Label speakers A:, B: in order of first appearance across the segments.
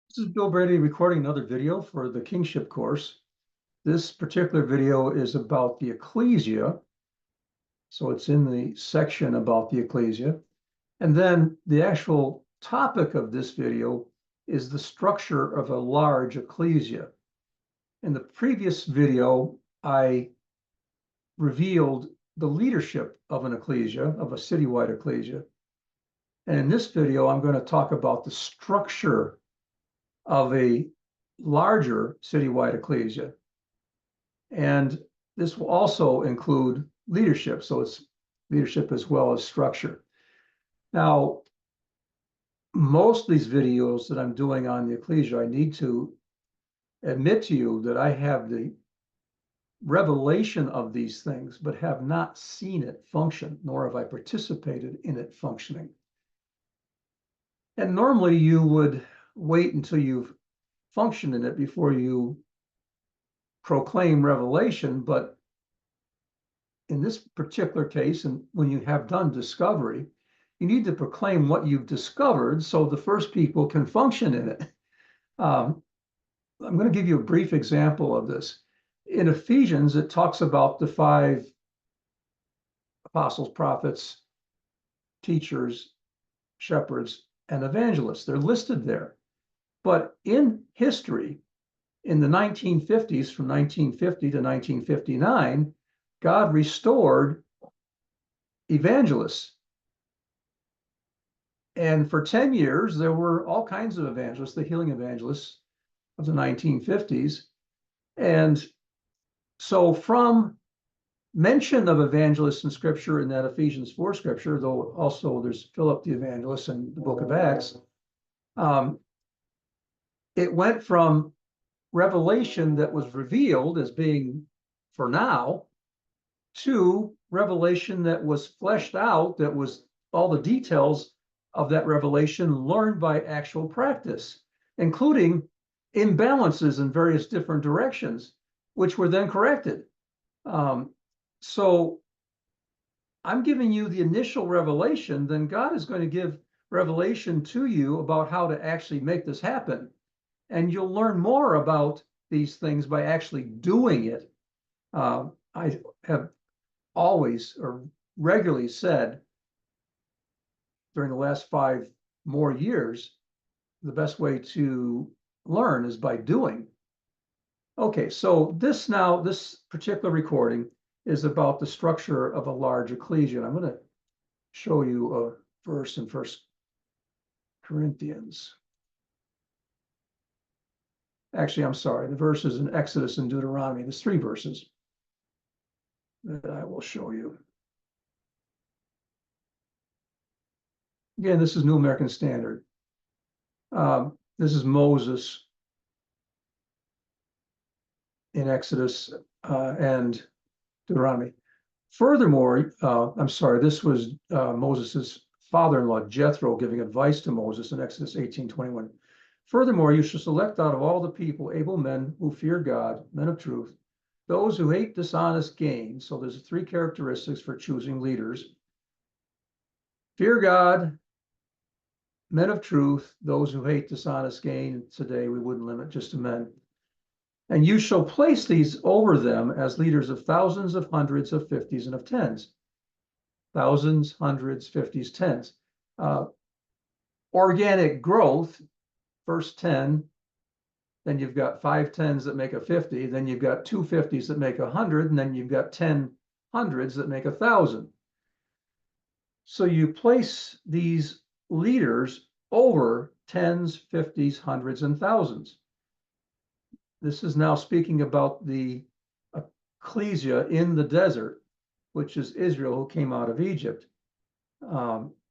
A: This is Bill Brady recording another video for the Kingship course. This particular video is about the Ecclesia. So it's in the section about the Ecclesia. And then the actual topic of this video is the structure of a large Ecclesia. In the previous video, I revealed the leadership of an Ecclesia, of a citywide Ecclesia. And in this video, I'm going to talk about the structure of a larger citywide ecclesia. And this will also include leadership. So it's leadership as well as structure. Now, most of these videos that I'm doing on the ecclesia, I need to admit to you that I have the revelation of these things, but have not seen it function, nor have I participated in it functioning. And normally you would wait until you've functioned in it before you proclaim revelation, but in this particular case, and when you have done discovery, you need to proclaim what you've discovered so the first people can function in it. I'm going to give you a brief example of this. In Ephesians, it talks about the 5 apostles, prophets, teachers, shepherds, and evangelists. They're listed there. But in history, in the 1950s, from 1950 to 1959, God restored evangelists. And for 10 years, there were all kinds of evangelists, the healing evangelists of the 1950s. And so from mention of evangelists in scripture in that Ephesians 4 scripture, though also there's Philip the evangelist in the book of Acts, it went from revelation that was revealed as being for now to revelation that was fleshed out, that was all the details of that revelation learned by actual practice, including imbalances in various different directions, which were then corrected. So I'm giving you the initial revelation, then God is going to give revelation to you about how to actually make this happen. And you'll learn more about these things by actually doing it. I have always or regularly said during the last 5 more years, the best way to learn is by doing. Okay, so this particular recording is about the structure of a large ecclesia. I'm going to show you a verse in 1 Corinthians. Actually, I'm sorry, the verses in Exodus and Deuteronomy. There's 3 verses that I will show you. Again, this is New American Standard. This is Moses in Exodus and Deuteronomy. Furthermore, I'm sorry, this was Moses's father-in-law, Jethro, giving advice to Moses in Exodus 18:21. Furthermore, you shall select out of all the people able men who fear God, men of truth, those who hate dishonest gain. So there's 3 characteristics for choosing leaders. Fear God, men of truth, those who hate dishonest gain. Today, we wouldn't limit just to men. And you shall place these over them as leaders of thousands, of hundreds, of fifties, and of tens. Thousands, hundreds, fifties, tens. Organic growth, first 10, then you've got 5 tens that make a 50, then you've got 2 50s that make 100, and then you've got 10 hundreds that make 1,000. So you place these leaders over tens, 50s, hundreds, and thousands. This is now speaking about the ecclesia in the desert, which is Israel who came out of Egypt.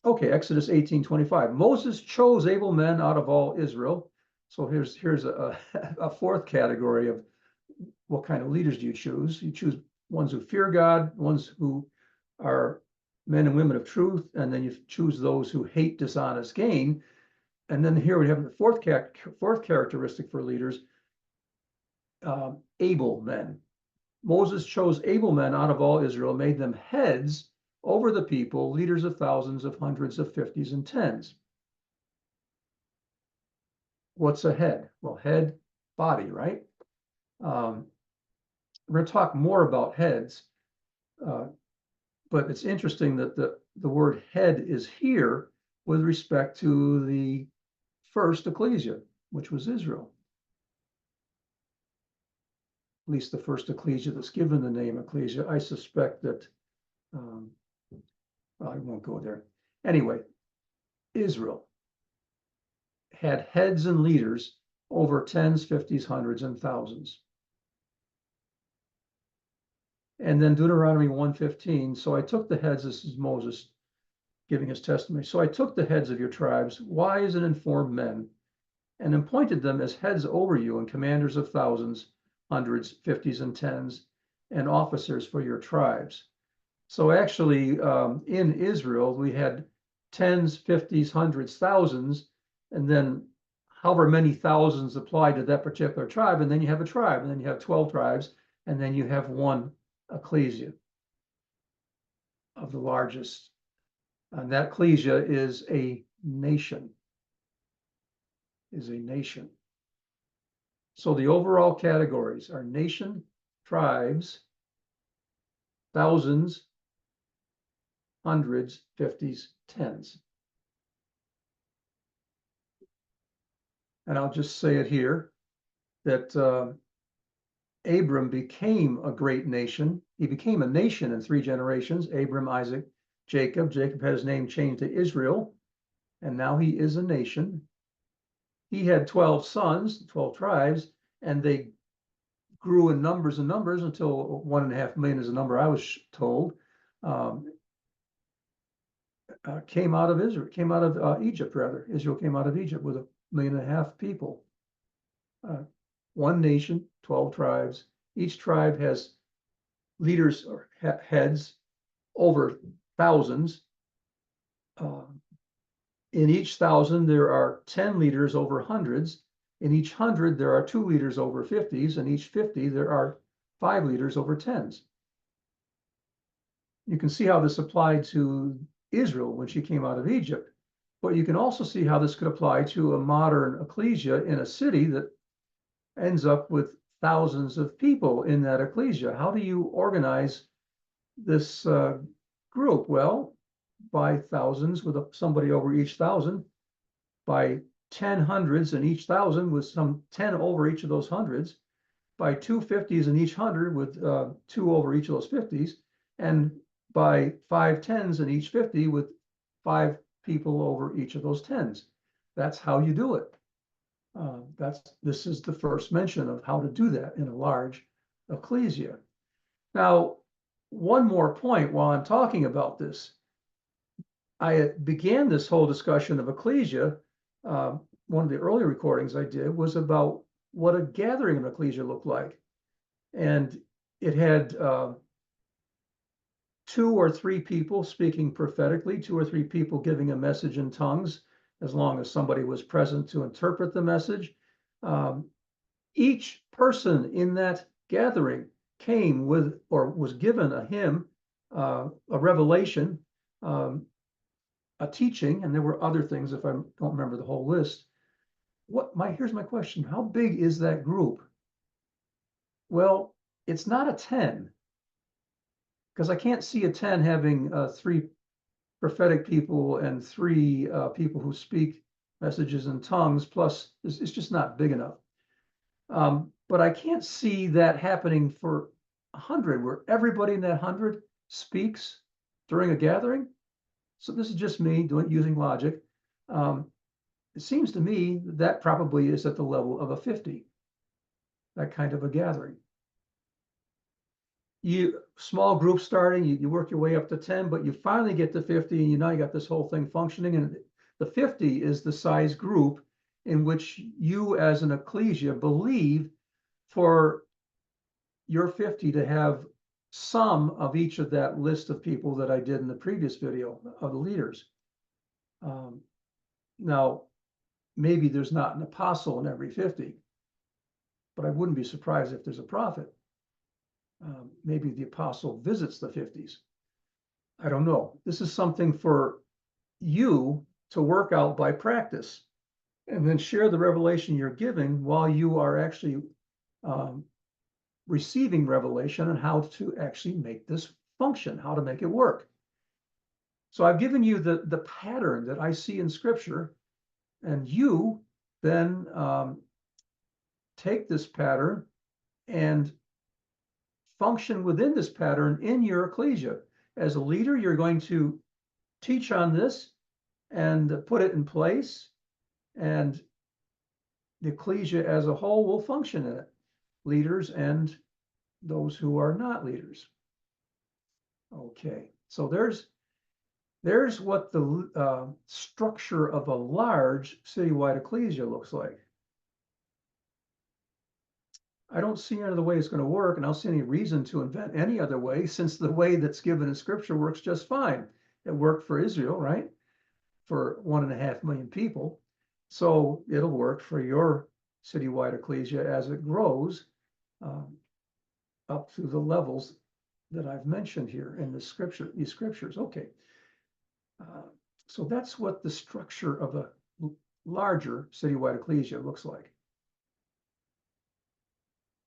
A: Okay, Exodus 18:25. Moses chose able men out of all Israel. So here's a 4th category of what kind of leaders do you choose. You choose ones who fear God, ones who are men and women of truth, and then you choose those who hate dishonest gain. And then here we have the 4th characteristic for leaders, able men. Moses chose able men out of all Israel, made them heads over the people, leaders of thousands, of hundreds, of fifties, and tens. what's a head? Well, head, body, right? We're going to talk more about heads, but it's interesting that the word head is here with respect to the first ecclesia, which was Israel. At least the first ecclesia that's given the name ecclesia. I suspect that, well, I won't go there. Anyway, Israel had heads and leaders over tens, fifties, hundreds, and thousands. And then Deuteronomy 1:15, so I took the heads, this is Moses giving his testimony. So I took the heads of your tribes, wise and informed men, and appointed them as heads over you and commanders of thousands, hundreds, fifties, and tens, and officers for your tribes. So actually, in Israel, we had tens, fifties, hundreds, thousands, and then however many thousands apply to that particular tribe, and then you have a tribe, and then you have 12 tribes, and then you have one ecclesia of the largest. And that ecclesia is a nation. So the overall categories are nation, tribes, thousands, hundreds, fifties, tens. And I'll just say it here that Abram became a great nation. He became a nation in 3 generations, Abram, Isaac, Jacob. Jacob had his name changed to Israel, and now he is a nation. He had 12 sons, 12 tribes, and they grew in numbers and numbers until 1.5 million is a number I was told, came out of Israel, came out of Egypt, rather. Israel came out of Egypt with 1.5 million people. One nation, 12 tribes. Each tribe has leaders or heads over thousands. In each thousand, there are 10 leaders over hundreds. In each hundred, there are 2 leaders over fifties. In each 50, there are 5 leaders over tens. You can see how this applied to Israel when she came out of Egypt, but you can also see how this could apply to a modern ecclesia in a city that ends up with thousands of people in that ecclesia. How do you organize this group? Well, by thousands with somebody over each thousand, by 10 hundreds in each thousand with some 10 over each of those hundreds, by 2 50s in each hundred with 2 over each of those 50s, and by 5 10s in each 50 with 5 people over each of those 10s. That's how you do it. This is the first mention of how to do that in a large ecclesia. Now, one more point while I'm talking about this. I began this whole discussion of ecclesia. One of the early recordings I did was about what a gathering of ecclesia looked like. And it had 2 or 3 people speaking prophetically, 2 or 3 people giving a message in tongues, as long as somebody was present to interpret the message. Each person in that gathering came with or was given a hymn, a revelation, a teaching, and there were other things if I don't remember the whole list. Here's my question. How big is that group? Well, it's not a 10, because I can't see a 10 having 3 prophetic people and 3 people who speak messages in tongues, plus it's just not big enough. But I can't see that happening for 100, where everybody in that 100 speaks during a gathering. So this is just me using logic. It seems to me that probably is at the level of a 50, that kind of a gathering. Small group starting, you work your way up to 10, but you finally get to 50, and now you got this whole thing functioning. And the 50 is the size group in which you as an ecclesia believe for your 50 to have some of each of that list of people that I did in the previous video of the leaders. Now, maybe there's not an apostle in every 50, but I wouldn't be surprised if there's a prophet. Maybe the apostle visits the 50s. I don't know. This is something for you to work out by practice. and then share the revelation you're giving while you are actually receiving revelation on how to actually make this function, how to make it work. So I've given you the pattern that I see in Scripture, and you then take this pattern and function within this pattern in your ecclesia. As a leader, you're going to teach on this and put it in place, and the ecclesia as a whole will function in it, leaders and those who are not leaders. Okay, so there's what the structure of a large citywide ecclesia looks like. I don't see any other way it's going to work, and I don't see any reason to invent any other way, since the way that's given in Scripture works just fine. It worked for Israel, right? For 1.5 million people. So it'll work for your citywide ecclesia as it grows up to the levels that I've mentioned here in these scriptures. Okay. So that's what the structure of a larger citywide ecclesia looks like.